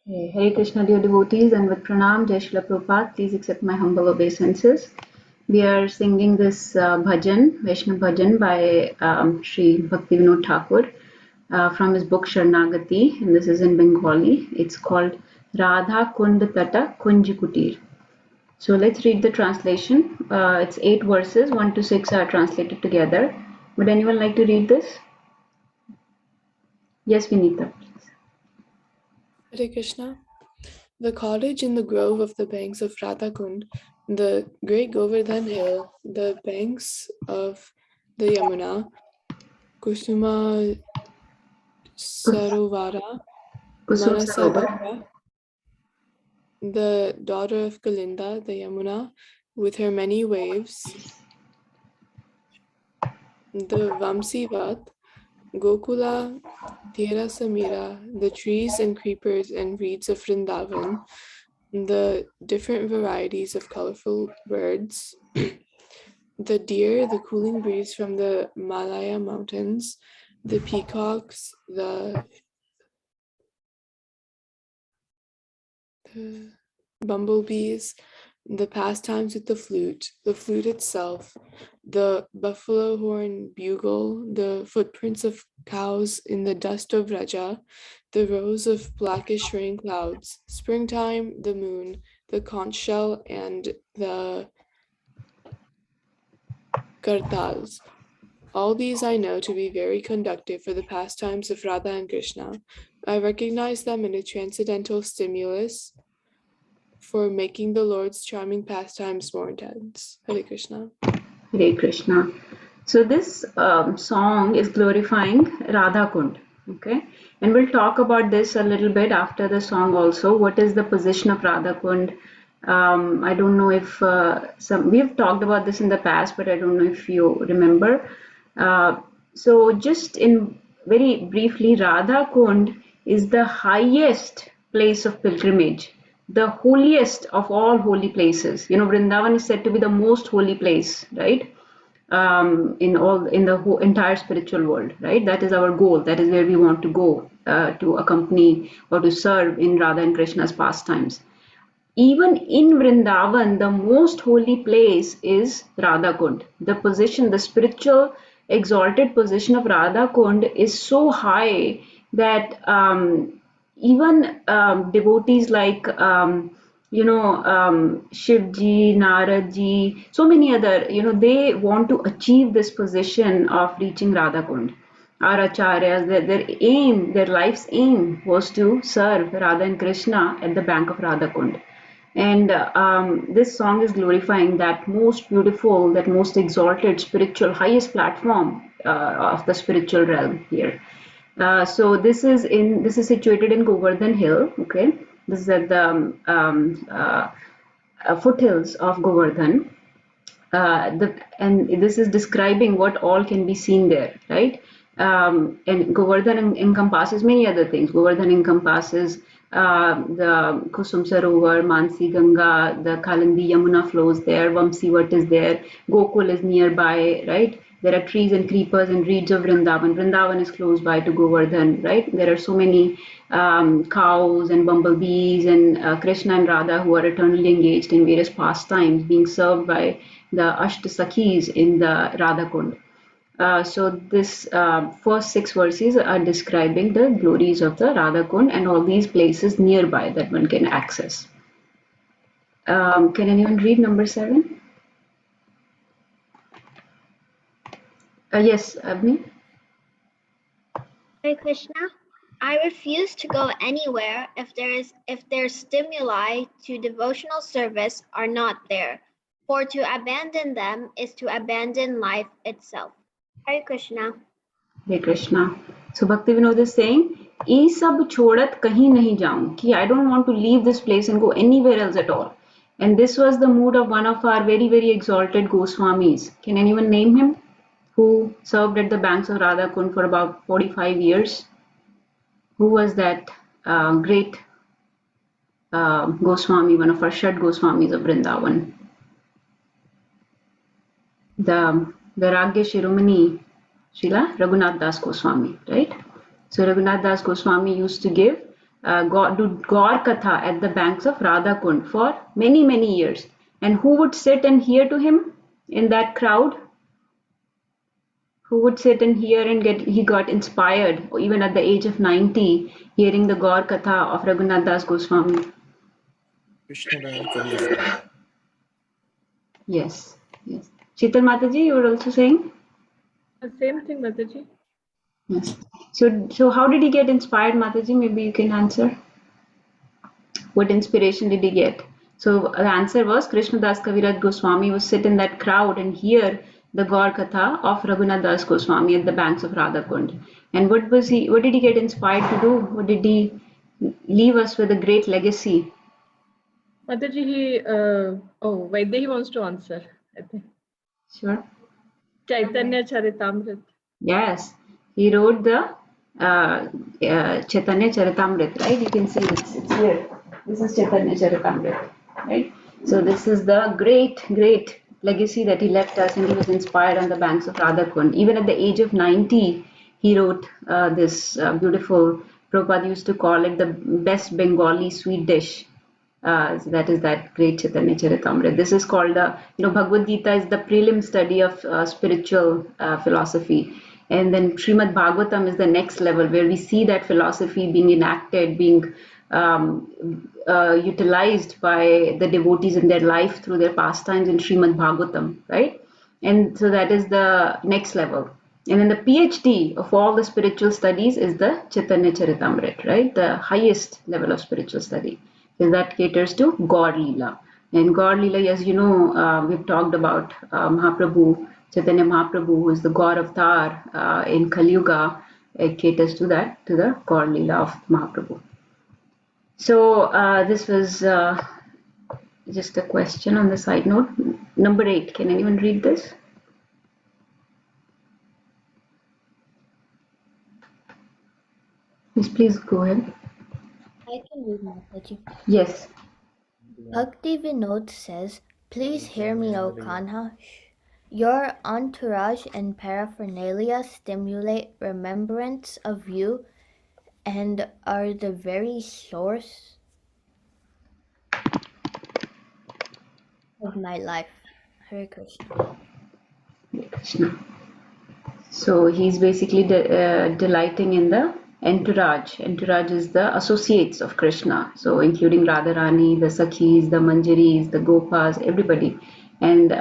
Hare Krishna, dear devotees, and with pranam, Jai Shri Prabhupada, please accept my humble obeisances. We are singing this bhajan, Vaishnav bhajan by Sri Bhaktivinoda Thakur from his book Sharnagati, and this is in Bengali. It's called Radha Kunda Tata Kunj Kutir. So let's read the translation. It's 8 verses, 1 to 6 are translated together. Would anyone like to read this? Yes, Vinita, please. Hare Krishna. The cottage in the grove of the banks of Radha Kund, the great Govardhan hill, the banks of the Yamuna, Kusuma Sarovara, Kusum Sarovar. Manasaganga, the daughter of Kalinda, the Yamuna, with her many waves, the Vamsivat, Gokula, Thera Samira, the trees and creepers and reeds of Vrindavan, the different varieties of colorful birds, the deer, the cooling breeze from the Malaya mountains, the peacocks, the bumblebees, the pastimes with the flute itself, the buffalo horn bugle, the footprints of cows in the dust of Raja, the rows of blackish rain clouds, springtime, the moon, the conch shell, and the kartals. All these I know to be very conductive for the pastimes of Radha and Krishna. I recognize them in a transcendental stimulus for making the Lord's charming pastimes more intense. Hare Krishna. Hare Krishna. So this song is glorifying Radha Kund. Okay, and we'll talk about this a little bit after the song also. What is the position of Radha Kund? I don't know if we've talked about this in the past, but I don't know if you remember. So just in very briefly, Radha Kund is the highest place of pilgrimage, the holiest of all holy places. You know, Vrindavan is said to be the most holy place, right? In the whole entire spiritual world, right? That is our goal. That is where we want to go to accompany or to serve in Radha and Krishna's pastimes. Even in Vrindavan, the most holy place is Radha Kund. The position, the spiritual exalted position of Radha Kund is so high that even devotees like Shivji, Naradji, so many other, they want to achieve this position of reaching Radha Kund. Our acharyas, their aim, their life's aim was to serve Radha and Krishna at the bank of Radha Kund. And this song is glorifying that most beautiful, that most exalted, spiritual, highest platform of the spiritual realm here. So this is situated in Govardhan Hill. Okay, this is at the foothills of Govardhan. And this is describing what all can be seen there, right? And Govardhan encompasses many other things. Govardhan encompasses the Kusum Sarovar, Mansi Ganga, the Kalindi Yamuna flows there, Vamsivat is there, Gokul is nearby, right? There are trees and creepers and reeds of Vrindavan. Vrindavan is close by to Govardhan, right? There are so many cows and bumblebees and Krishna and Radha who are eternally engaged in various pastimes being served by the Ashtasakhis in the Radha Kund. So this first 6 verses are describing the glories of the Radha Kund and all these places nearby that one can access. Can anyone read number 7? Yes, Abni. Hare Krishna. I refuse to go anywhere if their stimuli to devotional service are not there, for to abandon them is to abandon life itself. Hare Krishna. Hare Krishna. So Bhakti Vinod is saying, "Ye sab chodat kahin nahi jaun," ki I don't want to leave this place and go anywhere else at all. And this was the mood of one of our very, very exalted Goswamis. Can anyone name him? Who served at the banks of Radha Kund for about 45 years? Who was that great Goswami, one of our Shad Goswamis of Vrindavan? The Vairagya Shiromani Srila Raghunath Das Goswami, right? So Raghunath Das Goswami used to give do Gaur Katha at the banks of Radha Kund for many, many years. And who would sit and hear to him in that crowd? Who would sit and hear and he got inspired, even at the age of 90, hearing the Gaur Katha of Raghunath Das Goswami? Krishna Das Kaviraj. Yes, yes. Sheetal Mataji, you were also saying? Same thing, Mataji. Yes. So how did he get inspired, Mataji? Maybe you can answer. What inspiration did he get? So the answer was Krishna Das Kaviraj Goswami would sit in that crowd and hear the Gaur Katha of Raghunath Das Goswami at the banks of Radha Kund. And what did he get inspired to do? What did he leave us with a great legacy? Mataji, Vaidya, he wants to answer, I think. Sure. Chaitanya Charitamrit. Yes, he wrote the Chaitanya Charitamrit, right? You can see it's here. This is Chaitanya Charitamrit, right? So this is the great, great legacy that he left us, and he was inspired on the banks of Radha Kund. Even at the age of 90, he wrote this beautiful, Prabhupada used to call it the best Bengali sweet dish. So that is that great Chaitanya Charitamrita. This is called Bhagavad Gita is the prelim study of spiritual philosophy. And then Srimad Bhagavatam is the next level where we see that philosophy being enacted, being utilized by the devotees in their life through their pastimes in Srimad Bhagavatam, right? And so that is the next level. And then the PhD of all the spiritual studies is the Chaitanya Charitamrita, right? The highest level of spiritual study. Because that caters to Gaur Leela. And Gaur Leela, as you know, we've talked about Mahaprabhu, Chaitanya Mahaprabhu, who is the Gaur Avatar in Kali Yuga. It caters to that, to the Gaur Leela of Mahaprabhu. So this was just a question on the side note. Number 8, can anyone read this? Yes, please go ahead. I can read Mataji. Yes. Bhakti Vinod says, please hear me, O Kanha. Your entourage and paraphernalia stimulate remembrance of you and are the very source of my life. Hare Krishna. Hare Krishna. So he's basically delighting in the entourage. Entourage is the associates of Krishna. So including Radharani, the Sakhis, the Manjaris, the Gopas, everybody. And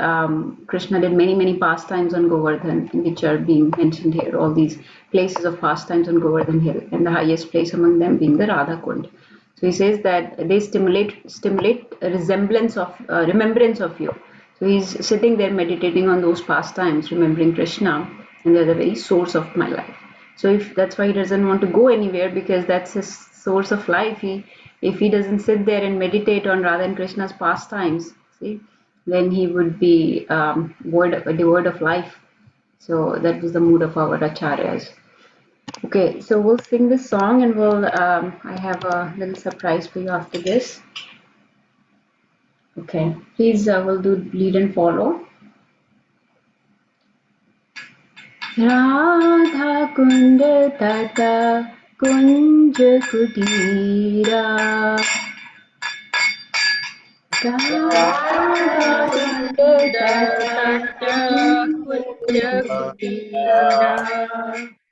Krishna did many, many pastimes on Govardhan, which are being mentioned here. All these places of pastimes on Govardhan Hill, and the highest place among them being the Radha Kund. So he says that they stimulate a remembrance of you. So he's sitting there meditating on those pastimes, remembering Krishna, and they're the very source of my life. So if that's why he doesn't want to go anywhere, because that's his source of life. If he doesn't sit there and meditate on Radha and Krishna's pastimes, see, then he would be devoid of life. So that was the mood of our acharyas. Okay, so we'll sing this song, and I have a little surprise for you after this. Okay, please, we'll do lead and follow. Radha Kunda Tata Kunja Kudira. Radha Kunda Tata Kunja Kudira.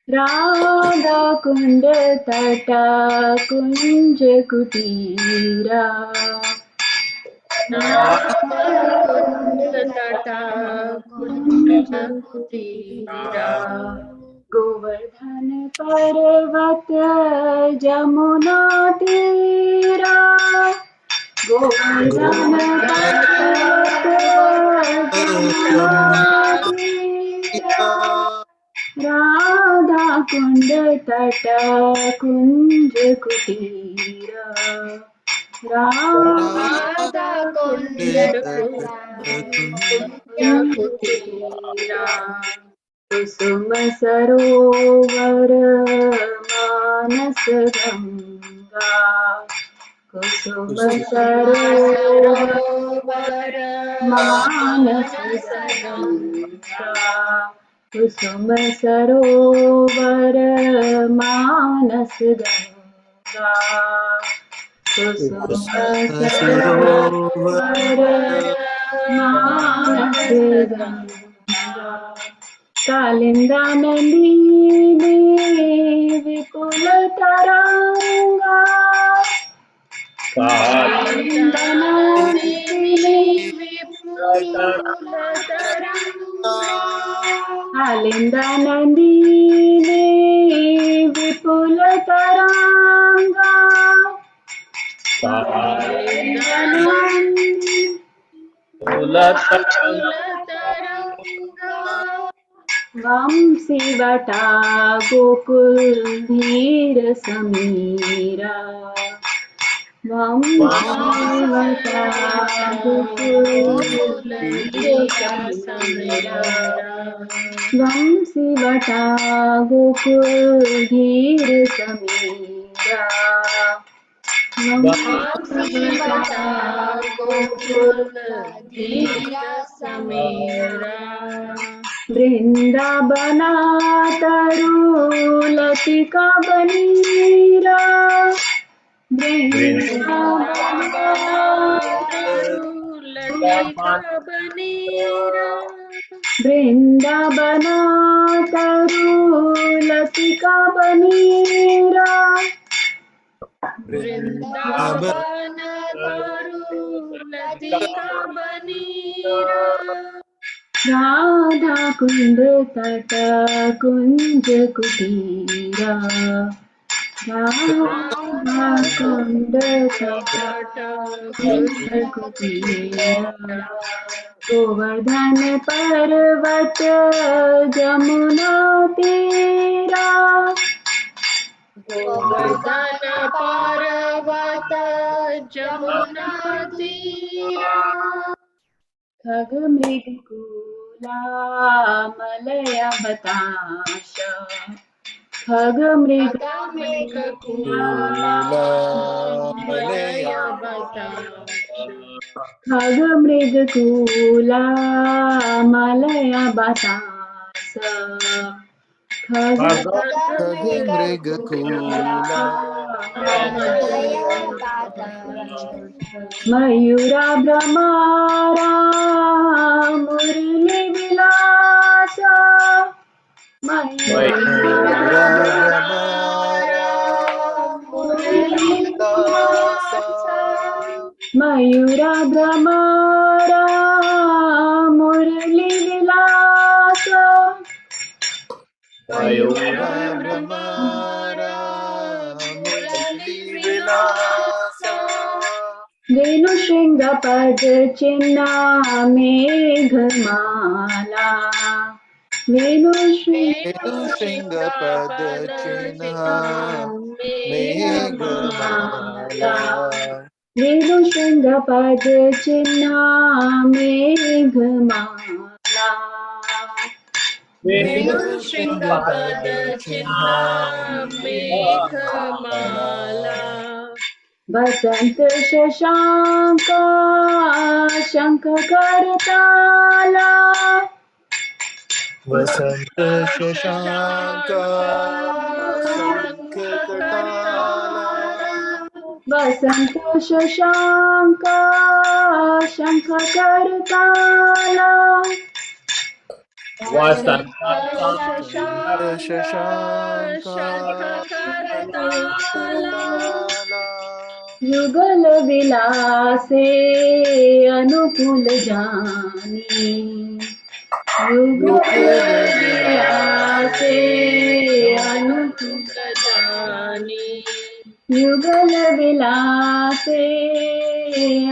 Radha Kunda Tata Kunja Kudira. Govardhan Parvat Jamuna Tira. Govardhan Parvat Jamuna Tira. Radha Kunda Tata Kunja Kutira. Radha Kunda Tata Kunja Kutira. Kusum Sarovar Manas Ganga. Kusum Sarovar Manas Ganga. Kusum Sarovar Manas Ganga. सरोवर मानसगंगा कालिंदा नलिनी विपुल तरंगा कालिंदा नलिनी कालिंदा नलिनी विपुल तरंगा कालिंदा नलिनी वंशीवटा गोकुल धीर समीरा वंशीवटा गोकुल धीर समीरा वंशीवटा गोकुल धीर समीरा वंशीवटा गोकुल धीर समीरा वृंदावना तरुलतिका बनीरा वृंदावना लतिका बनीरा वृंदावना तरुलतिका बनीरा वृंदावन तारू लतिका बनीरा राधा कुंड तट कुंज कुटीरा राधा कुंड तट कुंज कुटीरा गोवर्धन पर्वत जमुना तीरा गोवर्धन पर्वत जमुना तीरा खग मृग कूला मलय बताश खग मृग कूला मलय बताश खग मृग कूला मलय बतास खग मृग कूला मयूरा भ्रमारा मुरली विलास मयूरा भ्रमरा मुरली विलासा मयूरा भ्रमारा मुरली विलास मयूरा भ्रमरा मुरली विलासा वेणु शृंग पद चिन्ना मेघमाला वेणु शृंग पद चिन्ह मेघमाला वेणु शृंग पद चिन्ना मेघमाला वेणु शृंग पद चिन्ह मेघमाला बसंत शशांक शंख करताला वसंत शशांक शंख कटाला वसंत शशांक शंख करताला शशांक करताला युगल विलासे अनुकूल जानी युगल विलासे अनुकूल जानी युगल विलासे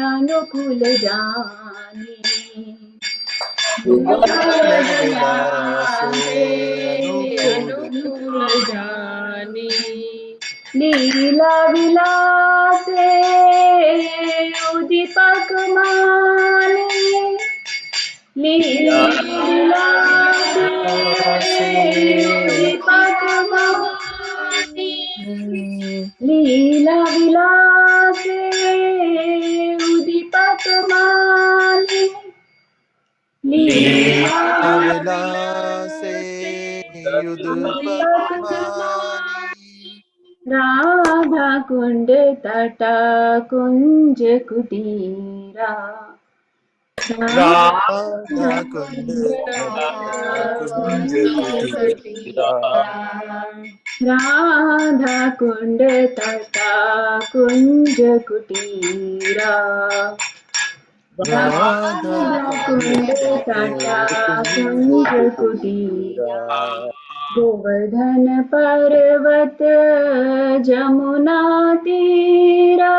अनुकूल जानी युगल विलासे अनुकूल जानी लीला विलासे उदीपक माने लीला विलासे उदीपक माने लीला विलासे उदीपक माने लीला विलासे युदुपमानी राधा कुंड तटा कुंज कुटीरा राधा राधा कुंड कुंड तटा तटा कुंज कुंज कुटीरा राधा कुंड तटा कुंज कुटीरा राधा राधा कुंड कुंड तटा तटा कुंज कुंज कुटीरा कुटीरा गोवर्धन पर्वत जमुना तीरा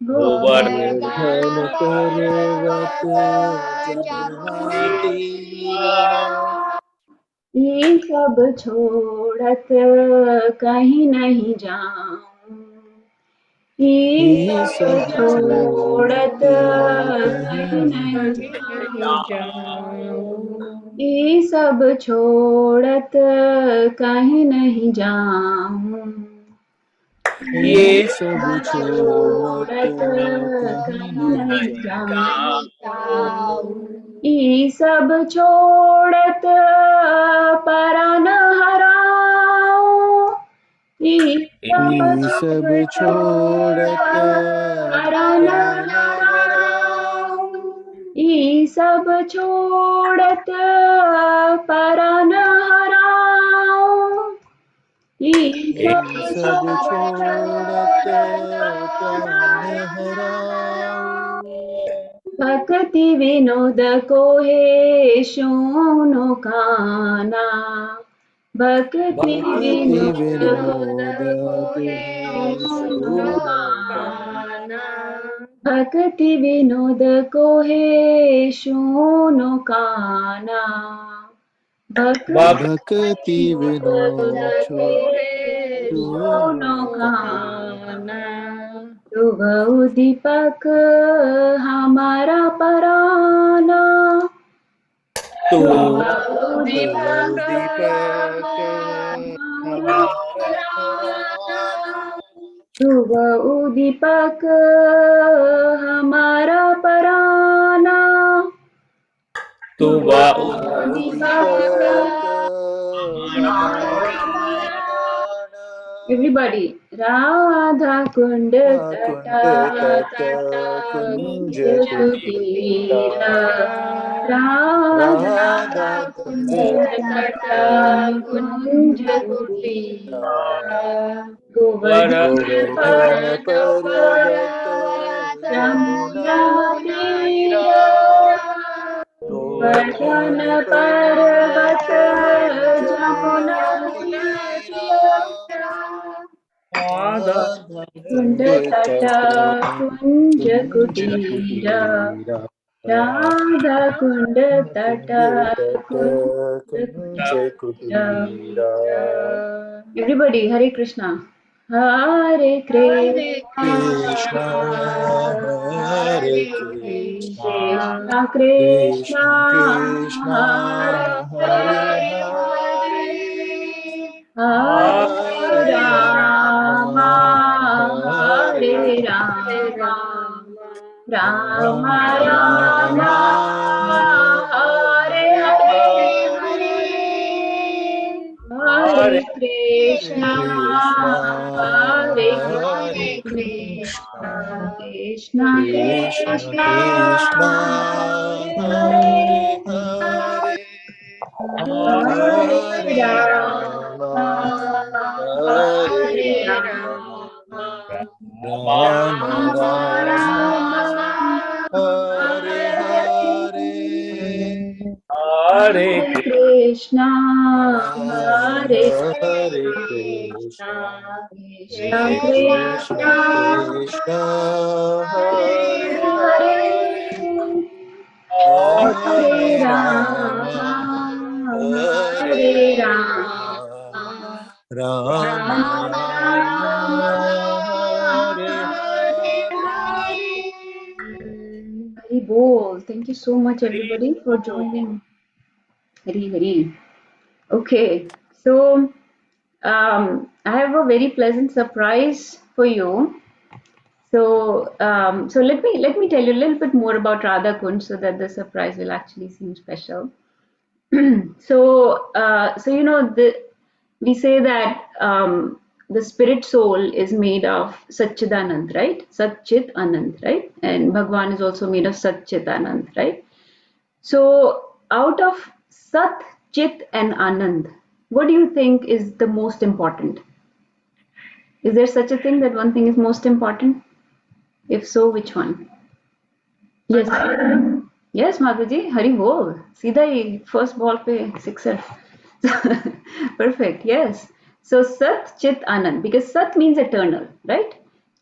गोवर्धन गोवर्धन पर्वत पर्वत जमुना तीरा ये सब छोड़त कहीं नहीं जाऊं ये ये सब सब छोड़त छोड़त कहीं कहीं नहीं नहीं नहीं जाऊं जाऊं ये सब छोड़त कहीं नहीं जाऊं ये ये सब सब छोड़त छोड़त कहीं कहीं नहीं नहीं जाऊं जाऊं ये सब छोड़त परान हराऊं ये सब ये सब छोड़त छोड़त परान प्राण हराऊं हराऊं ये सब छोड़त परान हराऊं ये सब ये सब छोड़त प्राण हराऊं भक्ति विनोद को हे शूनो काना भक्ति भक्ति विनोद विनोद को हे तुम्हें शूनो सुनो काना गाना भक्ति विनोद को हे शूनो काना भक्ति भक्ति विनोद विनोद को हे सुनो शूनो गाना काना तू दीपक हमारा पराना तो तू तो दीपक दीपक हमारा हमारा पराना पराना तू दीपक हमारा पराना तो तू दीपक दीपक हमारा हमारा Parana Everybody, Radha Kunda Tata कुंड तट Tata कुंज Kunja कुटीरा Kutira Radha Radha Kund Kunda तट Tata कुंज Kunja कुटीरा Kutira Govardhana गोवर्धन पर्वत Parvat जमुना Jamuna तीरा Tira गोवर्धन Govardhana पर्वत Parvat जमुना Jamuna तीरा Tira राधा कुंड कुंड तटा तट कुंज कुंज कुटीरा कुटीरा राधा कुंड तटा कुंड तट कुंज कुंज कुटीरा कुटीरा Everybody, Hare Krishna. Hare Krishna Krishna. Hare Krishna Krishna Krishna. Krishna Krishna Hare Hare Hare. Hare Hare Hare Rama. Hare Hare Ram Rama. Rama Ram Ram Rama. Hare Hare Hare. Hare Hare Hare Krishna, Krishna, Hare Hare Krishna, Krishna, Krishna Krishna Krishna, Krishna, Hare Hare, Hare Hare Rama, Hare Hare Rama, Rama Rama, Rama, Hare Hare, Hare Krishna, Hare Hare Krishna, Krishna, Krishna Krishna Krishna, Krishna, Hare Hare Hare, Hare Hare Rama, Hare Hare Rama, Rama Rama Rama, Hare Hare Hare. Hare. Hari Bol. Thank you so much, everybody, for joining. Hari Hari. Okay, so I have a very pleasant surprise for you. So let me tell you a little bit more about Radha Kund so that the surprise will actually seem special. So you know we say that the spirit soul is made of Satchidanand, right? Satchit Anand, right? And Bhagwan is also made of Satchit Anand, right? So out of Sat, Chit and Anand, what do you think is the most important? Is there such a thing that one thing is most important? If so, which one? Yes. Yes, Mataji, Hari bol. सीधा ही first ball पे sixer. Perfect. Yes. So Sat, Chit, Anand, because Sat means eternal, right?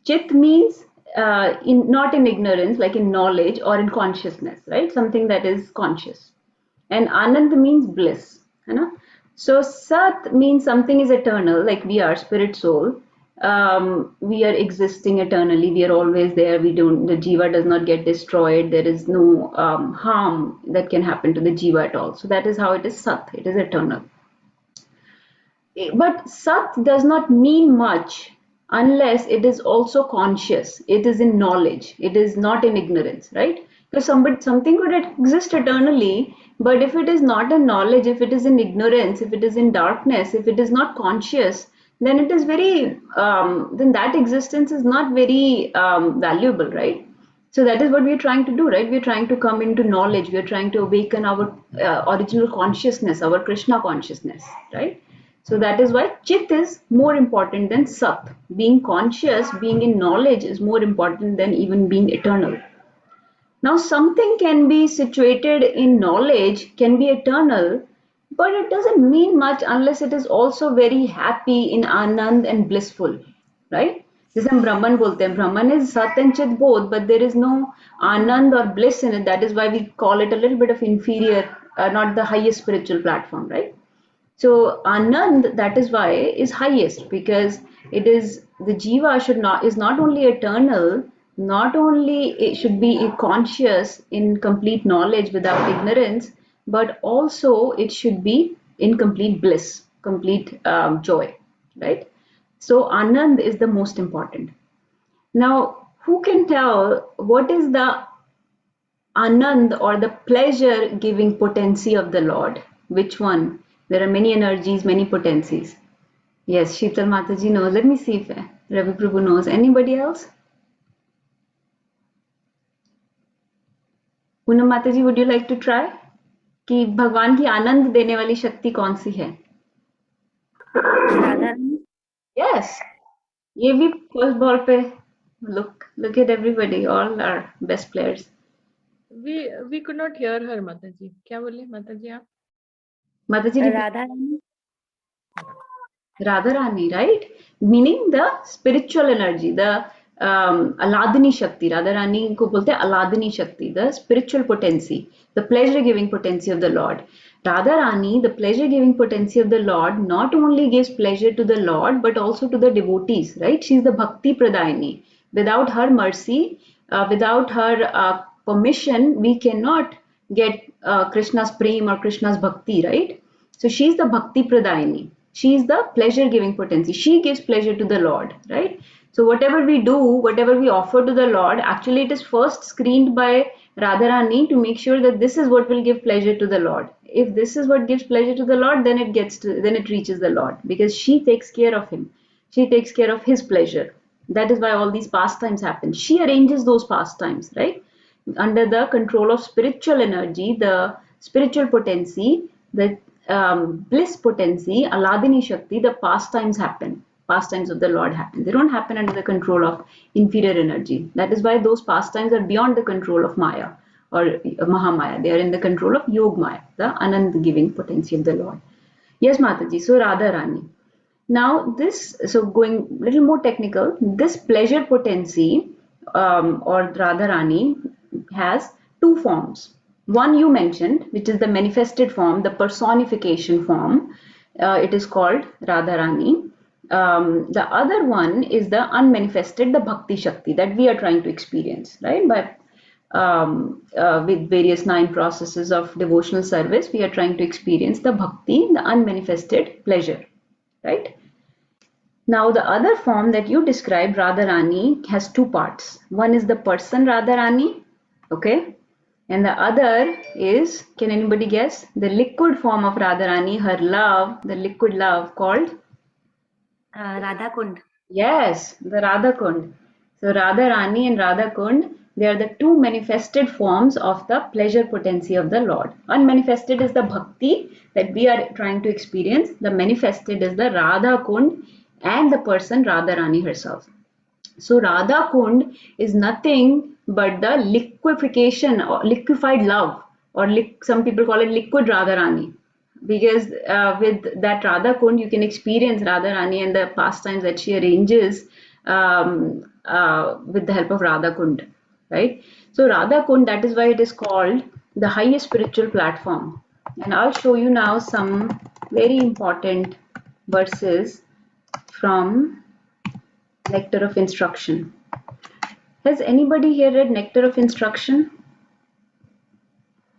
Chit means not in ignorance, like in knowledge or in consciousness, right? Something that is conscious. And Anand means bliss, you know. So Sat means something is eternal, like we are spirit soul. We are existing eternally. We are always there. We don't. The jiva does not get destroyed. There is no harm that can happen to the jiva at all. So that is how it is Sat. It is eternal. But Sat does not mean much unless it is also conscious. It is in knowledge. It is not in ignorance, right? Because something could exist eternally, but if it is not in knowledge, if it is in ignorance, if it is in darkness, if it is not conscious, then it is very, then that existence is not very valuable, right? So that is what we are trying to do, right? We are trying to come into knowledge. We are trying to awaken our original consciousness, our Krishna consciousness, right? So that is why Chit is more important than Sat. Being conscious, being in knowledge is more important than even being eternal. Now, something can be situated in knowledge, can be eternal, but it doesn't mean much unless it is also very happy in Anand and blissful, right? जैसे हम Brahman बोलते हैं, Brahman is Sat and Chit both, but there is no Anand or bliss in it. That is why we call it a little bit of inferior, not the highest spiritual platform, right? So Anand, that is why, is highest because it is the jiva should not is not only eternal, not only it should be conscious in complete knowledge without ignorance, but also it should be in complete bliss, complete joy, right? So Anand is the most important. Now, who can tell what is the Anand or the pleasure giving potency of the Lord? Which one? There are many energies, many potencies. Yes, Sheetal Mataji knows. Let me see if Ravi Prabhu knows. Anybody else? Poonam Mataji, would you like to try? कि भगवान की आनंद देने वाली शक्ति कौन सी है? Yes. ये भी फर्स्ट बॉल पे look at everybody, all are best players. We could not hear her, Mataji. क्या बोले Mataji आप? Mataji, Radharani, right? Meaning the spiritual energy, the Aladini Shakti. Radharani को बोलते हैं Aladini Shakti, the spiritual potency, the pleasure-giving potency of the Lord. Radharani, the pleasure-giving potency of the Lord, not only gives pleasure to the Lord, but also to the devotees, right? She is the Bhakti Pradayini. Without her mercy, without her permission, we cannot get Krishna's prem or Krishna's bhakti, right? So she is the Bhakti Pradayini. She is the pleasure giving potency. She gives pleasure to the Lord, right? So whatever we do, whatever we offer to the Lord, actually it is first screened by Radharani to make sure that this is what will give pleasure to the Lord. If this is what gives pleasure to the Lord, then it reaches the Lord because she takes care of him. She takes care of his pleasure. That is why all these pastimes happen. She arranges those pastimes, right? Under the control of spiritual energy, the spiritual potency, the bliss potency, Aladini Shakti, the pastimes happen. Pastimes of the Lord happen. They don't happen under the control of inferior energy. That is why those pastimes are beyond the control of Maya or Mahamaya. They are in the control of Yog Maya, the Anand giving potency of the Lord. Yes, Mataji. So Radha Rani. Now this, so going a little more technical, this pleasure potency or Radharani has two forms. One you mentioned, which is the manifested form, the personification form. It is called Radharani. The other one is the unmanifested, the Bhakti Shakti that we are trying to experience, right? By with various 9 processes of devotional service, we are trying to experience the Bhakti, the unmanifested pleasure, right? Now, the other form that you described, Radharani, has 2 parts. One is the person Radharani, okay? And the other is, can anybody guess? The liquid form of Radharani, her love, the liquid love called? Radha Kund. Yes, the Radha Kund. So Radha Rani and Radha Kund, they are the two manifested forms of the pleasure potency of the Lord. Unmanifested is the bhakti that we are trying to experience. The manifested is the Radha Kund and the person Radha Rani herself. So Radha Kund is nothing but the liquefaction or liquefied love, or some people call it liquid Radha Rani, because with that Radha Kund you can experience Radha Rani and the pastimes that she arranges with the help of Radha Kund, right? So Radha Kund, that is why it is called the highest spiritual platform. And I'll show you now some very important verses from Nectar of Instruction. Has anybody here read Nectar of Instruction?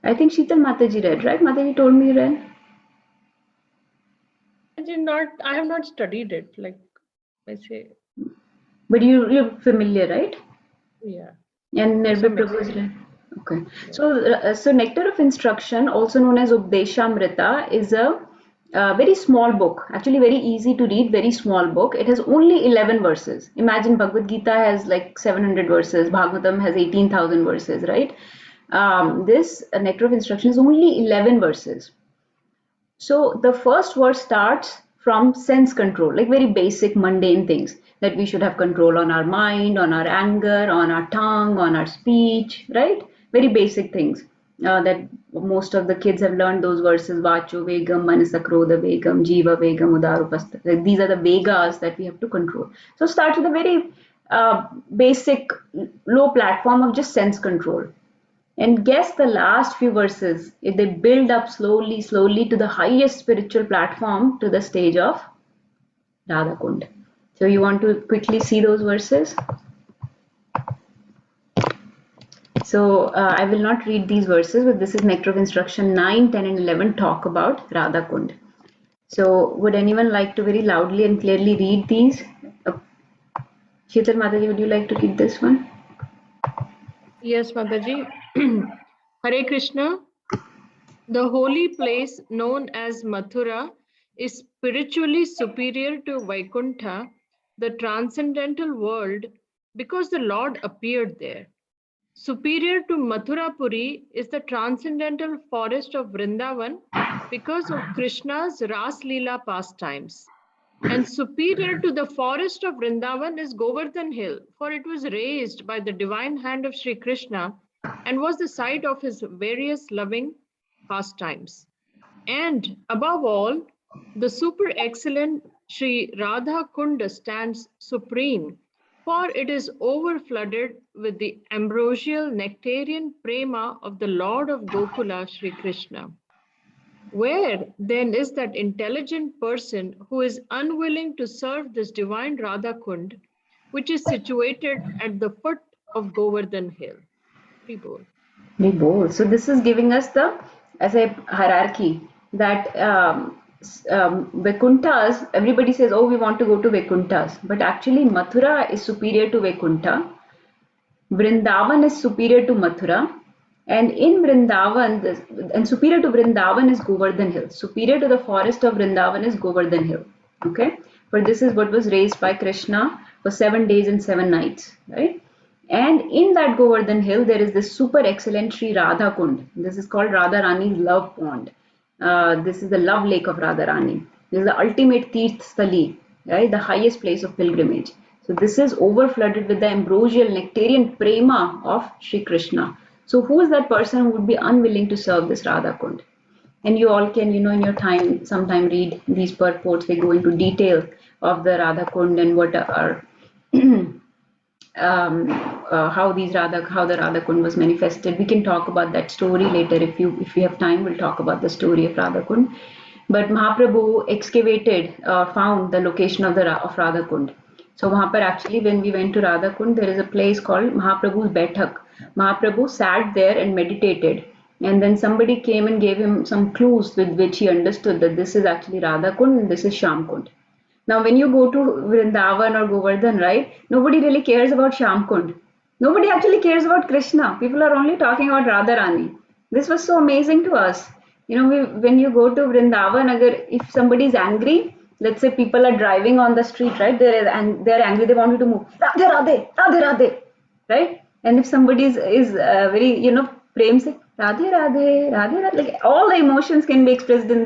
I think Sheetal Mataji read, right? Mataji told me you read. I have not studied it. Like I say. But you're familiar, right? Yeah. And To some Nirbhay Prabhu is extent. read. Okay. So Nectar of Instruction, also known as Updeshamrita, is a very small book. Actually, very easy to read. Very small book. It has only 11 verses. Imagine Bhagavad Gita has like 700 verses. Bhagavatam has 18,000 verses, right? This Nectar of Instruction is only 11 verses. So the first verse starts from sense control, like very basic mundane things, that we should have control on our mind, on our anger, on our tongue, on our speech, right? Very basic things that most of the kids have learned those verses: Vacho Vegam, Manasakrodha Vegam, Jiva Vegam, Udarupastha. Like these are the Vegas that we have to control. So start with a very basic low platform of just sense control. And guess the last few verses, if they build up slowly, slowly to the highest spiritual platform, to the stage of Radha Kund. So you want to quickly see those verses? So I will not read these verses, but this is Nectar of Instruction 9, 10 and 11 talk about Radha Kund. So would anyone like to very loudly and clearly read these? Sheetal Mataji, would you like to read this one? Yes, Mataji. Hare Krishna. The holy place known as Mathura is spiritually superior to Vaikuntha, the transcendental world, because the Lord appeared there. Superior to Mathurapuri is the transcendental forest of Vrindavan because of Krishna's Ras Leela pastimes. And superior to the forest of Vrindavan is Govardhan Hill, for it was raised by the divine hand of Sri Krishna and was the site of his various loving pastimes. And above all, the super excellent Sri Radha Kunda stands supreme, for it is overflooded with the ambrosial nectarian prema of the Lord of Gokula, Sri Krishna. Where then is that intelligent person who is unwilling to serve this divine Radha Kund, which is situated at the foot of Govardhan Hill? Ribol. So this is giving us the, as a hierarchy, that Vaikunthas, everybody says, oh, we want to go to Vaikunthas. But actually Mathura is superior to Vaikuntha. Vrindavan is superior to Mathura. And in Vrindavan, and superior to Vrindavan is Govardhan Hill. Superior to the forest of Vrindavan is Govardhan Hill. Okay? For this is what was raised by Krishna for 7 days and 7 nights. Right? And in that Govardhan Hill, there is this super excellent Sri Radha Kund. This is called Radha Rani's love pond. This is the love lake of Radha Rani. This is the ultimate Tirth Sthali, right? The highest place of pilgrimage. So this is overflooded with the ambrosial nectarian prema of Sri Krishna. So who is that person who would be unwilling to serve this Radha Kund? And you all can, in your time, sometime read these purports. They go into detail of the Radha Kund and what are how the Radha Kund was manifested. We can talk about that story later if we have time. We'll talk about the story of Radha Kund. But Mahaprabhu excavated, found the location of Radha Kund. So actually, when we went to Radha Kund, there is a place called Mahaprabhu's Baithak. Mahaprabhu sat there and meditated. And then somebody came and gave him some clues with which he understood that this is actually Radha Kund and this is Shyam Kund. Now, when you go to Vrindavan or Govardhan, right, nobody really cares about Shyam Kund. Nobody actually cares about Krishna. People are only talking about Radharani. This was so amazing to us. When you go to Vrindavan, if somebody is angry, let's say people are driving on the street, right? They're angry. They want you to move. Radhe, Radhe, Radhe, Radhe, right? And if somebody is very, prem se Radhe, Radhe, Radhe, Radhe, like all the emotions can be expressed in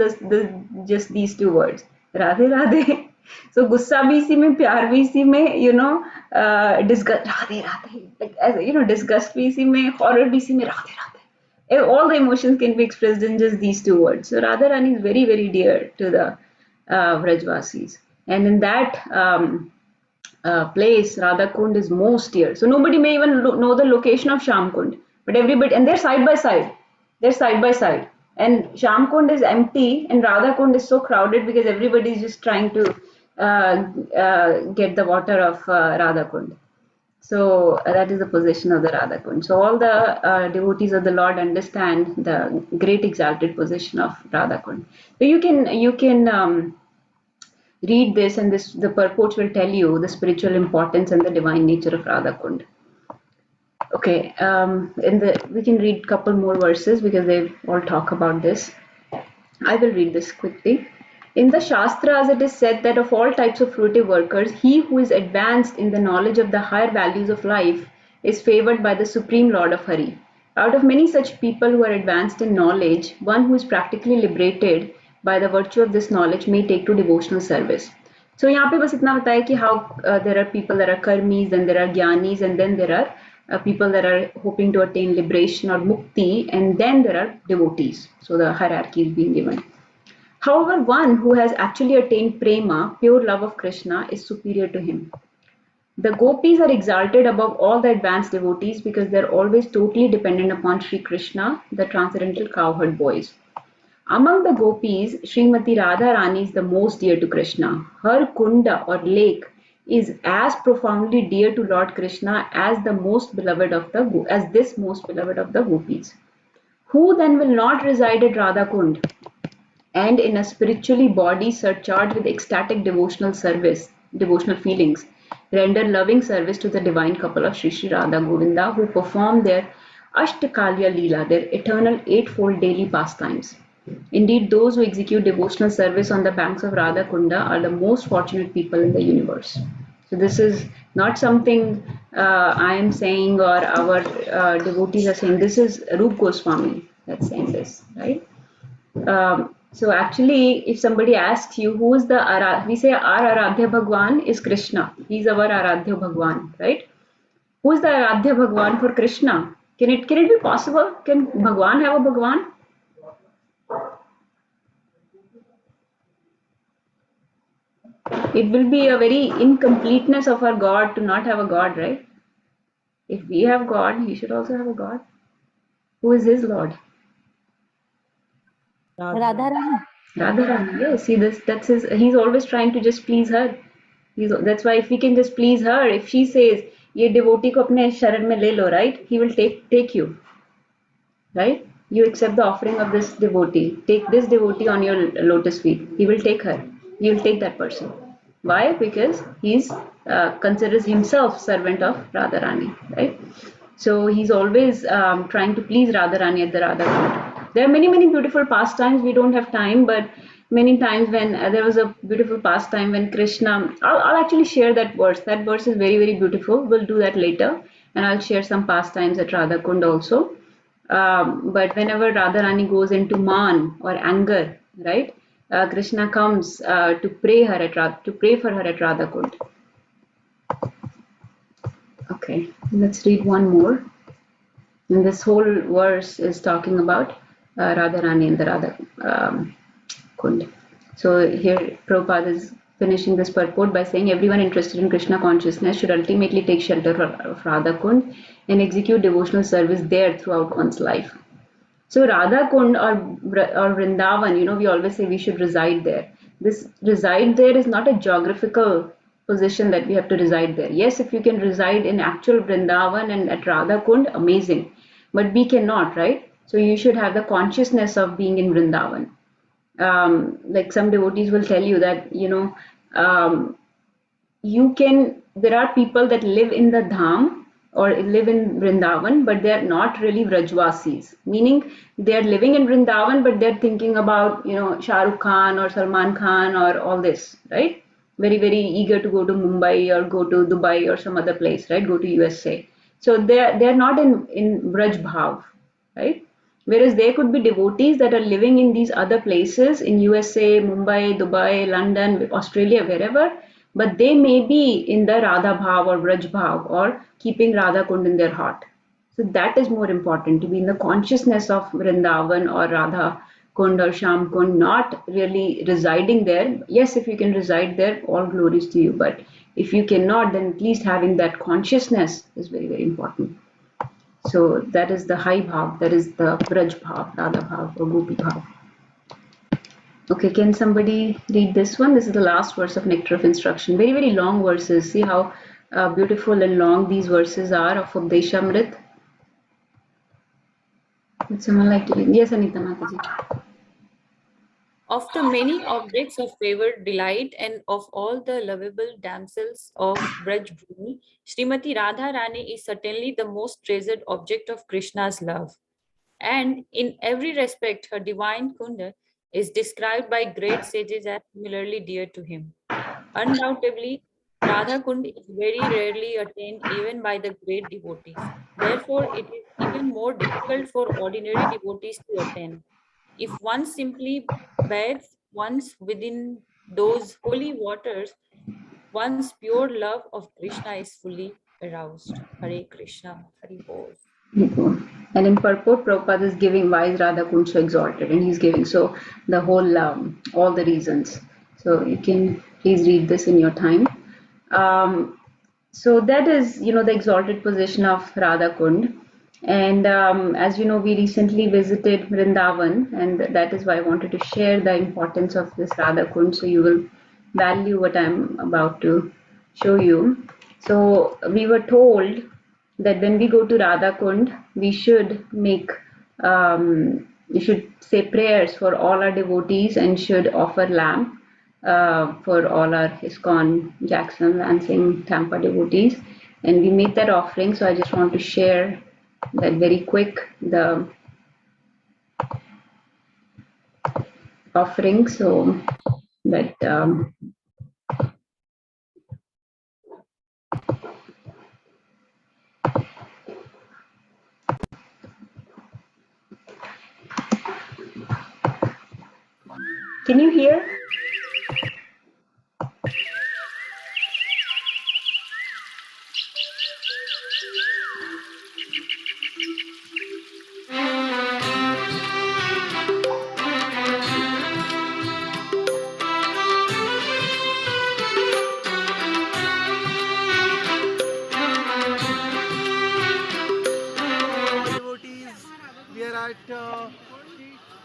just these two words, Radhe, Radhe. So gussa bhi isi mein, pyar bhi isi mein, disgust, Radhe, Radhe, like as disgust bhi isi mein, horror bhi isi mein, Radhe, Radhe. All the emotions can be expressed in just these two words. So Radharani is very, very dear to the Vrajvasis. And in that place, Radha Kund is most dear. So nobody may even know the location of Sham Kund, but everybody, and they're side by side. They're side by side. And Sham Kund is empty, and Radha Kund is so crowded because everybody is just trying to get the water of Radha Kund. So that is the position of the Radha Kund. So all the devotees of the Lord understand the great exalted position of Radha Kund. So you can read this, and the purport will tell you the spiritual importance and the divine nature of Radha Kund. Okay, we can read a couple more verses because they all talk about this. I will read this quickly. In the Shastras, it is said that of all types of fruitive workers, he who is advanced in the knowledge of the higher values of life is favored by the Supreme Lord of Hari. Out of many such people who are advanced in knowledge, one who is practically liberated by the virtue of this knowledge may take to devotional service. So यहाँ पे बस इतना बताया कि how there are people that are karmis, then there are jnanis, and then there are people that are hoping to attain liberation or mukti, and then there are devotees. So the hierarchy is being given. However, one who has actually attained prema, pure love of Krishna, is superior to him. The gopis are exalted above all the advanced devotees because they are always totally dependent upon Sri Krishna, the transcendental cowherd boys. Among the gopis, Srimati Radha Rani is the most dear to Krishna. Her kunda or lake is as profoundly dear to Lord Krishna as this most beloved of the gopis. Who then will not reside at Radha Kund and in a spiritually body surcharged with ecstatic devotional feelings, render loving service to the divine couple of Sri Sri Radha Govinda who perform their Ashtakalya Leela, their eternal eightfold daily pastimes. Indeed, those who execute devotional service on the banks of Radha Kunda are the most fortunate people in the universe. So this is not something I am saying or our devotees are saying. This is Rup Goswami that's saying this, right? So actually, if somebody asks you who is we say our Aradhya Bhagwan is Krishna. He's our Aradhya Bhagwan, right? Who is the Aradhya Bhagwan for Krishna? Can it be possible? Can Bhagwan have a Bhagwan? It will be a very incompleteness of our God to not have a God, right? If we have God, he should also have a God. Who is his Lord? Radharani. Radharani, yes. See, that's he's always trying to just please her. That's why if we can just please her, if she says, "Ye devotee ko apne sharan mein le lo," right? He will take you, right? You accept the offering of this devotee. Take this devotee on your lotus feet. He will take her. He will take that person. Why? Because he's considers himself servant of Radharani, right? So he's always trying to please Radharani at the Radha Kund. There are many beautiful pastimes. We don't have time, but many times when there was a beautiful pastime when Krishna, I'll actually share that verse. That verse is very beautiful. We'll do that later, and I'll share some pastimes at Radha Kund also. But whenever Radharani goes into man or anger, right? Krishna comes to pray for her at Radha Kund. Okay, let's read one more. And this whole verse is talking about Radharani and the Radha Kund. So here Prabhupada is finishing this purport by saying everyone interested in Krishna consciousness should ultimately take shelter of Radha Kund and execute devotional service there throughout one's life. So Radha Kund or Vrindavan, we always say we should reside there. This reside there is not a geographical position that we have to reside there. Yes, if you can reside in actual Vrindavan and at Radha Kund, amazing. But we cannot, right? So you should have the consciousness of being in Vrindavan. Like some devotees will tell you that, there are people that live in the dham or live in Vrindavan, but they are not really Vrajvasis. Meaning they are living in Vrindavan, but they're thinking about, Shah Rukh Khan or Salman Khan or all this, right? Very, very eager to go to Mumbai or go to Dubai or some other place, right? Go to USA. So they're not in Vraj Bhav, right? Whereas there could be devotees that are living in these other places in USA, Mumbai, Dubai, London, Australia, wherever, but they may be in the Radha Bhav or Vraj Bhav or keeping Radha Kund in their heart. So that is more important, to be in the consciousness of Vrindavan or Radha Kund or Sham Kund, not really residing there. Yes, if you can reside there, all glories to you. But if you cannot, then at least having that consciousness is very, very important. So that is the high bhav, that is the Braj bhav, Radha bhav or Gopi bhav. Okay, can somebody read this one? This is the last verse of Nectar of Instruction. Very, very long verses. See how beautiful and long these verses are of Updeshamrit. Would someone like to read? Yes, Anita Mataji. Of the many objects of favored delight and of all the lovable damsels of Braj Bhumi, Srimati Radha Rani is certainly the most treasured object of Krishna's love. And in every respect, her divine Kunda is described by great sages as similarly dear to him. Undoubtedly, Radha Kund is very rarely attained even by the great devotees. Therefore, it is even more difficult for ordinary devotees to attain. If one simply bathes once within those holy waters, one's pure love of Krishna is fully aroused. Hare Krishna, Hare Bol. And in purport, Prabhupada is giving why is Radha Kund so exalted, and he's giving so the whole all the reasons. So you can please read this in your time. So that is, the exalted position of Radha Kund. And as you know, we recently visited Vrindavan, and that is why I wanted to share the importance of this Radha Kund, so you will value what I'm about to show you. So we were told that when we go to Radha Kund, we should we should say prayers for all our devotees and should offer lamb for all our ISKCON, Jackson, Lansing, Tampa devotees. And we made that offering, so I just want to share that very quick, the offering, so that can you hear?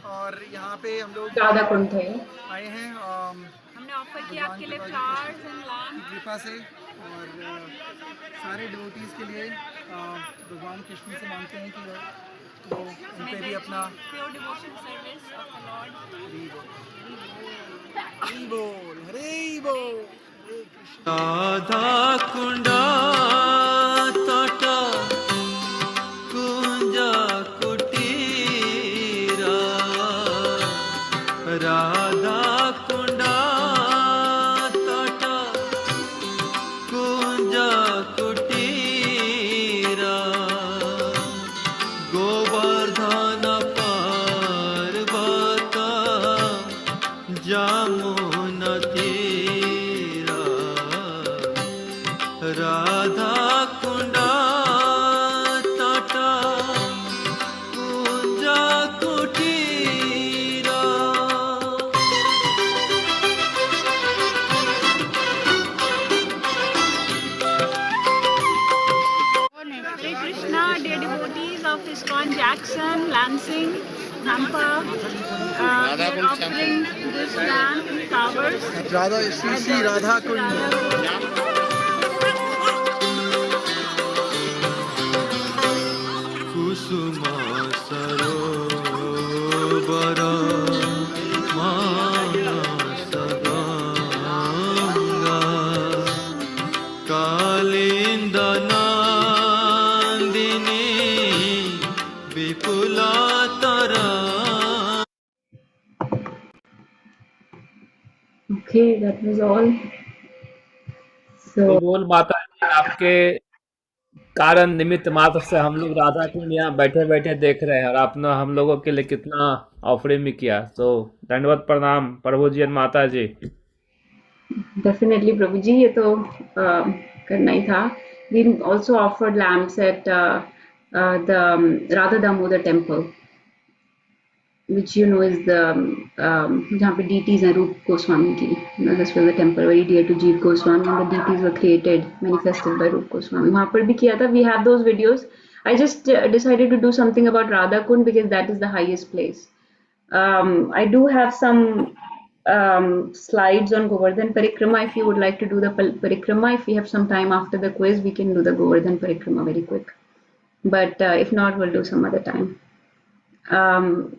और यहाँ पे हम लोग राधा कुंड थे आए हैं हमने offer किया आपके लिए फ्लावर्स एंड लैम्प की कृपा से और सारे डिवोटीज के लिए भगवान कृष्ण से मांगते हैं कि वो उन पे भी अपना pure devotion service of the Lord Hari बोल हरे बोल राधा कुंडा तटा कुंजा कुटीरा राधा कुंडा तटा कुंजा कुटीरा गोवर्धन पर्वता जामुन तीरा राधा कुंडा तटा कुंजा कुटीरा Hare Krishna, dear devotees of ISKCON Jackson, Lansing, Tampa, we are offering this lamp and flowers. Radha Shri Shri Radha Kund Kusum Sarovar Manas Ganga कालिंद Okay, that was all. तो So बोल माता जी, आपके कारण निमित्त मात्र से हम लोग राधा कुंड यहाँ बैठे बैठे देख रहे हैं, और आपने हम लोगों के लिए कितना ऑफरिंग भी किया। तो दंडवत प्रणाम प्रभु जी और माता जी। definitely, Prabhuji, ये तो करना ही था. We also offered lamps at the Radha Damodar temple, which you know is the जहाँ पे deities हैं रूप गोस्वामी की. You know, this was a temple very dear to Jeev Goswami, and the deities were created, manifested by Rup Goswami. वहाँ पर भी किया था. We have those videos. I just decided to do something about Radha Kund because that is the highest place. I do have some slides on Govardhan Parikrama. If you would like to do the Parikrama, if we have some time after the quiz, we can do the Govardhan Parikrama very quick. But if not, we'll do some other time.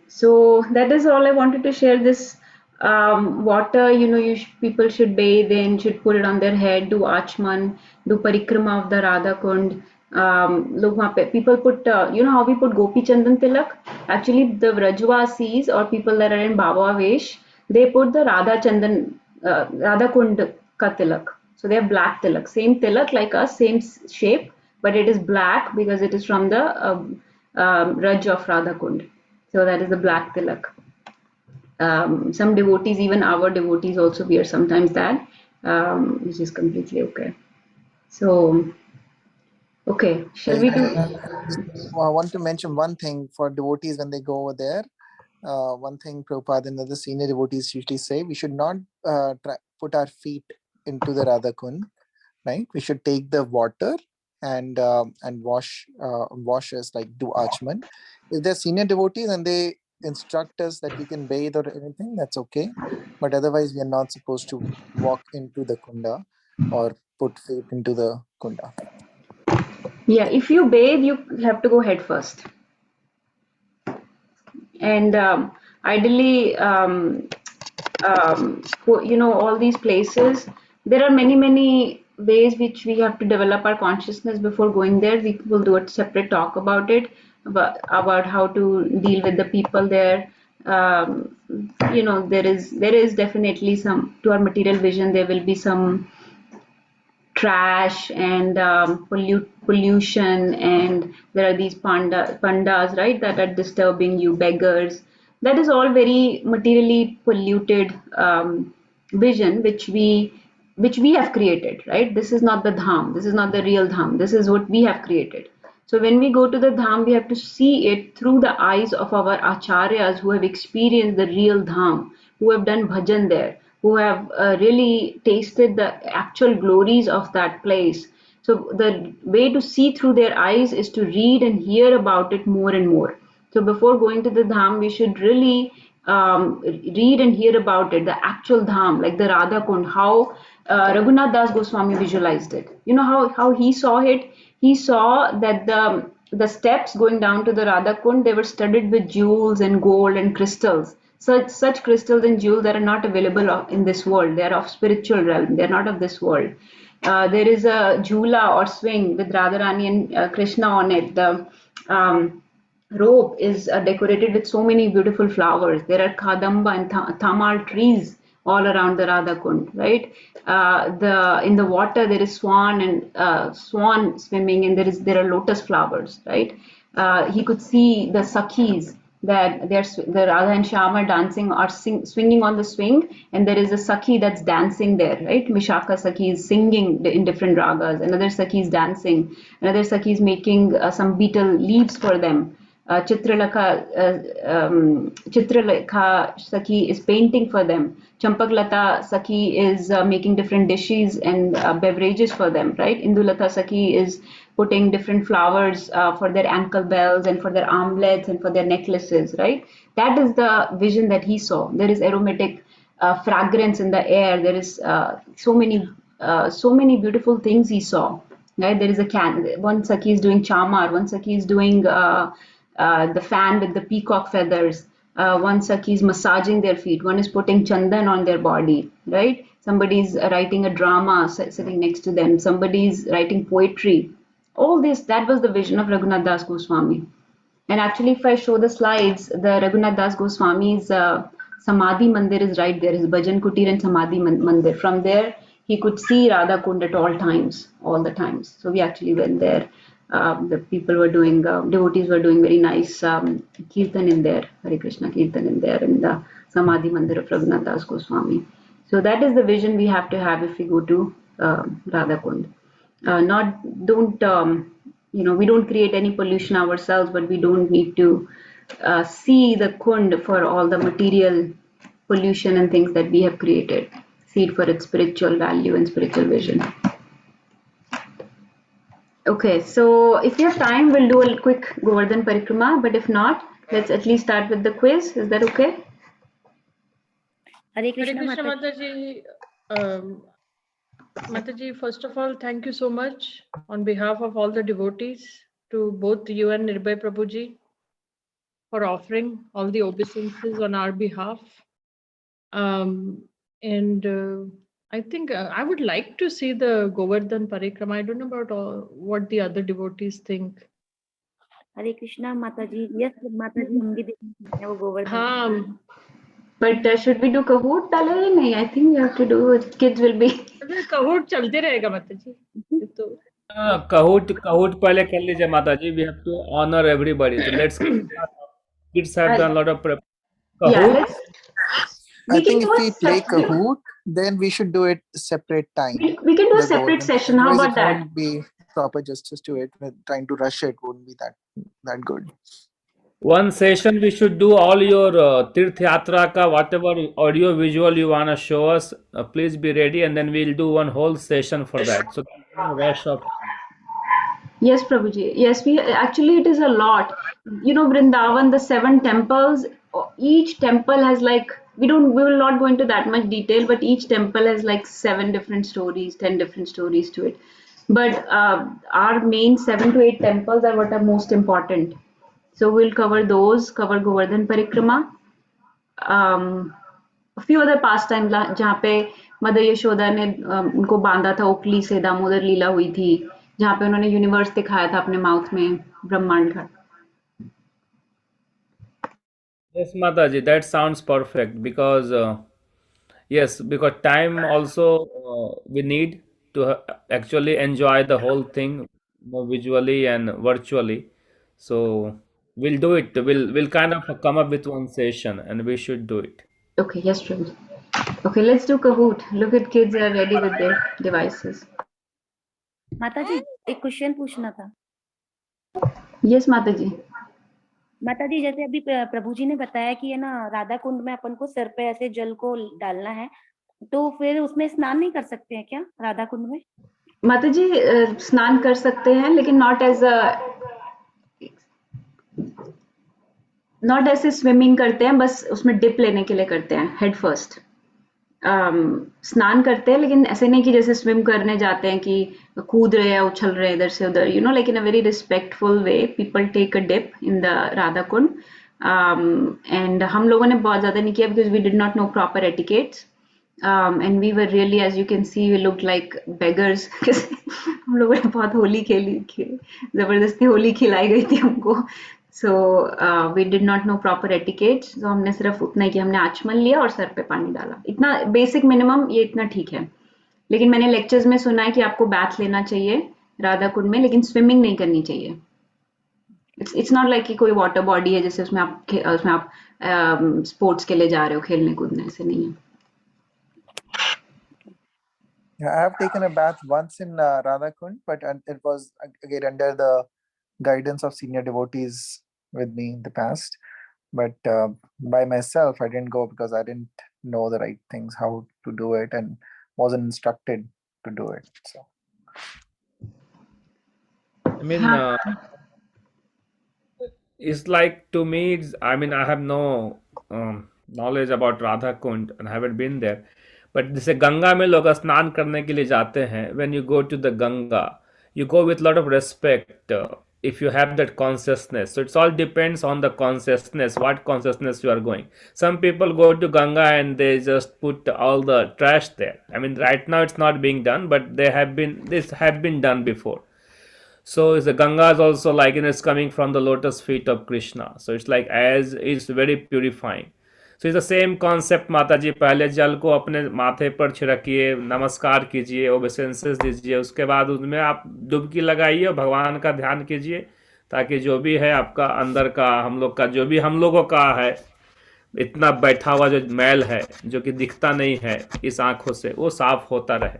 So that is all I wanted to share. This water, you know, people should bathe in, should put it on their head, do achman, do parikrama of the Radha Kund. People put, you know how we put Gopi Chandan Tilak? Actually, the Vrajvasis or people that are in Baba Vesh, they put the Radha Chandan, Radha Kund ka tilak. So they have black tilak, same tilak like us, same shape, but it is black because it is from the Raj of Radha Kund. So that is the black tilak. Some devotees, even our devotees, also wear sometimes that, which is completely okay. So, okay, shall we do? I want to mention one thing for devotees when they go over there. One thing Prabhupada and other senior devotees usually say, we should not put our feet into the Radha Kund, right? We should take the water and wash us, like do achman. If they're senior devotees and they instruct us that we can bathe or anything, that's okay. But otherwise, we are not supposed to walk into the kunda or put feet into the kunda. Yeah, if you bathe, you have to go head first. And ideally, you know, all these places, there are many ways which we have to develop our consciousness before going there. We will do a separate talk about it, about how to deal with the people there. You know, there is definitely some, to our material vision, there will be some trash and pollution, and there are these pandas, right, that are disturbing you, beggars. That is all very materially polluted vision, which we have created, right? This is not the dham, this is not the real dham, this is what we have created. So when we go to the dham, we have to see it through the eyes of our acharyas who have experienced the real dham, who have done bhajan there, who have really tasted the actual glories of that place. So the way to see through their eyes is to read and hear about it more and more. So before going to the dham, we should really read and hear about it, the actual dham, like the Radha Kund, how Raghunath Das Goswami visualized it. You know how he saw it? He saw that the steps going down to the Radha Kund, they were studded with jewels and gold and crystals. Such crystals and jewels that are not available in this world. They are of spiritual realm. They are not of this world. There is a jhula or swing with Radharani and Krishna on it. The rope is decorated with so many beautiful flowers. There are kadamba and tamal trees all around the Radha Kund, right? In the water there is swan and swan swimming, and there are lotus flowers, right? He could see the sakhis, that the Radha and Shyam are dancing or swinging on the swing, and there is a sakhi that's dancing there, right? Mishaka sakhi is singing in different ragas, another sakhi is dancing, another sakhi is making some betel leaves for them. Chitralekha Sakhi is painting for them. Champaklata Sakhi is making different dishes and beverages for them, right? Indulata Sakhi is putting different flowers for their ankle bells and for their armlets and for their necklaces, right? That is the vision that he saw. There is aromatic fragrance in the air. There is so many beautiful things he saw. Right? There is one Sakhi is doing chamar, one Sakhi is doing the fan with the peacock feathers. One Sakhi is massaging their feet. One is putting chandan on their body, right? Somebody is writing a drama sitting next to them. Somebody is writing poetry. All this, that was the vision of Raghunath Das Goswami. And actually, if I show the slides, the Raghunath Das Goswami's Samadhi Mandir is right there, his Bhajan Kutir and Samadhi Mandir. From there, he could see Radha Kund at all times, all the times. So we actually went there. The people were doing, devotees were doing very nice kirtan in there, Hare Krishna kirtan in there, in the Samadhi Mandir of Raghunath Das Goswami. So that is the vision we have to have if we go to Radha Kund. Don't we don't create any pollution ourselves, but we don't need to see the Kund for all the material pollution and things that we have created. See it for its spiritual value and spiritual vision. Okay, so if you have time, we'll do a quick Govardhan Parikrama, but if not, let's at least start with the quiz. Is that okay? Hare Hare Krishna, Krishna Mataji. Mataji. Mataji, first of all, thank you so much on behalf of all the devotees to both you and Nirbhay Prabhuji for offering all the obeisances on our behalf. And I think I would like to see the Govardhan Parikrama. I don't know about what the other devotees think. Hare Krishna, Mataji. Yes, Mataji, हम भी देखना चाहते हैं वो गोवर्धन. हाँ. But should we do Kahoot? No, I think we have to do it. Kids will be. Kahoot चलते रहेगा माताजी. तो Kahoot पहले कर लीजिए माताजी. We have to honor everybody. So let's kids have done a lot of prep. Kahoot. Yeah, I think if we play Kahoot, then we should do it separate time. We can do a separate session. How about that? It won't be proper justice to it. Trying to rush it wouldn't be that good. One session we should do all your Tirth Yatra ka whatever audio visual you wanna show us. Please be ready, and then we'll do one whole session for that. So rush up. Yes, Prabhuji. Yes, it is a lot. Vrindavan, the 7 temples, each temple has we will not go into that much detail, but each temple has 7 different stories, 10 different stories to it. But our main 7 to 8 temples are what are most important. So we'll cover those, cover Govardhan Parikrama. A few other pastimes जहाँ पे mother Yashoda ने उनको बांधा था ओखली से, दामोदर लीला हुई थी, जहाँ पे उन्होंने यूनिवर्स दिखाया था अपने माउथ में, ब्रह्मांड का. Yes, Mataji, that sounds perfect because because time also we need to actually enjoy the whole thing visually and virtually. So we'll do it. We'll kind of come up with one session, and we should do it. Okay, yes, Prabhu. Okay, let's do Kahoot. Look at kids are ready with their devices. माताजी, एक question पूछना था. Yes, माताजी. माताजी, जैसे अभी प्रभु जी ने बताया कि है ना राधा कुंड में अपन को सर पे ऐसे जल को डालना है, तो फिर उसमें स्नान नहीं कर सकते हैं क्या राधा कुंड में? माताजी स्नान कर सकते हैं, लेकिन नॉट ऐसे स्विमिंग करते हैं, बस उसमें डिप लेने के लिए करते हैं, हेड फर्स्ट. स्नान करते हैं, लेकिन ऐसे नहीं कि जैसे स्विम करने जाते हैं कि कूद रहे हैं, उछल रहे हैं इधर से उधर, like in a very respectful way people take a dip in the Radha Kund. And हम लोगों ने बहुत ज्यादा नहीं किया because we did not know proper etiquettes, and we were really, as you can see, we look like beggars. हम लोगों ने बहुत होली खेली, जबरदस्ती होली खिलाई गई थी हमको. So we did not know proper etiquette. So हमने सिर्फ उतना ही कि हमने आचमन लिया और सर पे पानी डाला, इतना बेसिक मिनिमम, ये इतना ठीक है. लेकिन मैंने लेक्चर्स में सुना है कि आपको बैथ लेना चाहिए राधा कुंड में, लेकिन स्विमिंग नहीं करनी चाहिए. इट्स नॉट लाइक कि कोई वाटर बॉडी है जैसे उसमें आप स्पोर्ट्स के लिए जा रहे हो, खेलने कूदने, ऐसे नहीं है. Yeah, I have taken a bath once in Radha Kund, but it was again under the guidance of senior devotees with me in the past. But by myself, I didn't go because I didn't know the right things, how to do it, and wasn't instructed to do it. So, I mean, it's like, to me, I have no knowledge about Radha Kund and haven't been there. But जैसे गंगा में लोग स्नान करने के लिए जाते हैं, when you go to the Ganga, you go with a lot of respect. If you have that consciousness, so it all depends on the consciousness, what consciousness you are going. Some people go to Ganga and they just put all the trash there. I mean, right now it's not being done, but this have been done before. So the Ganga is also like, it's coming from the lotus feet of Krishna, so it's like, as it's very purifying. So is the same concept माता जी, पहले जल को अपने माथे पर छिड़किए, नमस्कार कीजिए, obeisances दीजिए, उसके बाद उसमें आप डुबकी लगाइए और भगवान का ध्यान कीजिए, ताकि जो भी है आपका अंदर का, हम लोग का जो भी हम लोगों का है, इतना बैठा हुआ जो मैल है जो कि दिखता नहीं है इस आंखों से, वो साफ होता रहे।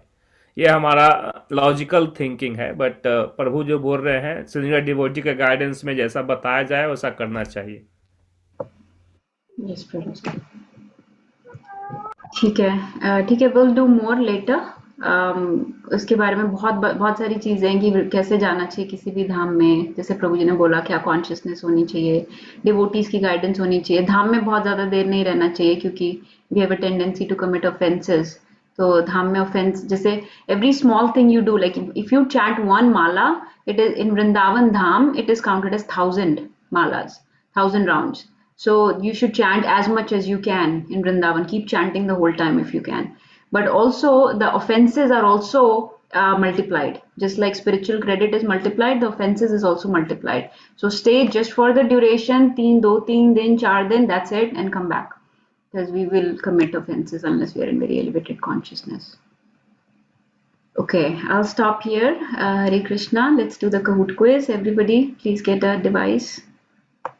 ये हमारा लॉजिकल थिंकिंग है, बट प्रभु जो बोल रहे हैं सीनियर डिवोटी के गाइडेंस में जैसा बताया जाए वैसा करना चाहिए। Yes, प्रभु जी। ठीक है, ठीक है, विल डू मोर लेटर। उसके बारे में बहुत बहुत सारी चीजें हैं कि कैसे जाना चाहिए किसी भी धाम में, जैसे प्रभु जी ने बोला क्या कॉन्शियसनेस होनी चाहिए, डिवोटीज की गाइडेंस होनी चाहिए, धाम में बहुत ज्यादा देर नहीं रहना चाहिए क्योंकि we have a tendency to commit offences. तो धाम में ऑफेंस, जैसे every small thing you do, like if you chant one mala, it is in Vrindavan Dham, it is counted as 1000 malas, 1000 rounds. So you should chant as much as you can in Vrindavan. Keep chanting the whole time if you can. But also the offenses are also multiplied. Just like spiritual credit is multiplied, the offenses is also multiplied. So stay just for the duration, 3 din, 4 din, that's it, and come back. Because we will commit offenses unless we are in very elevated consciousness. Okay, I'll stop here. Hare Krishna. Let's do the Kahoot quiz. Everybody, please get a device.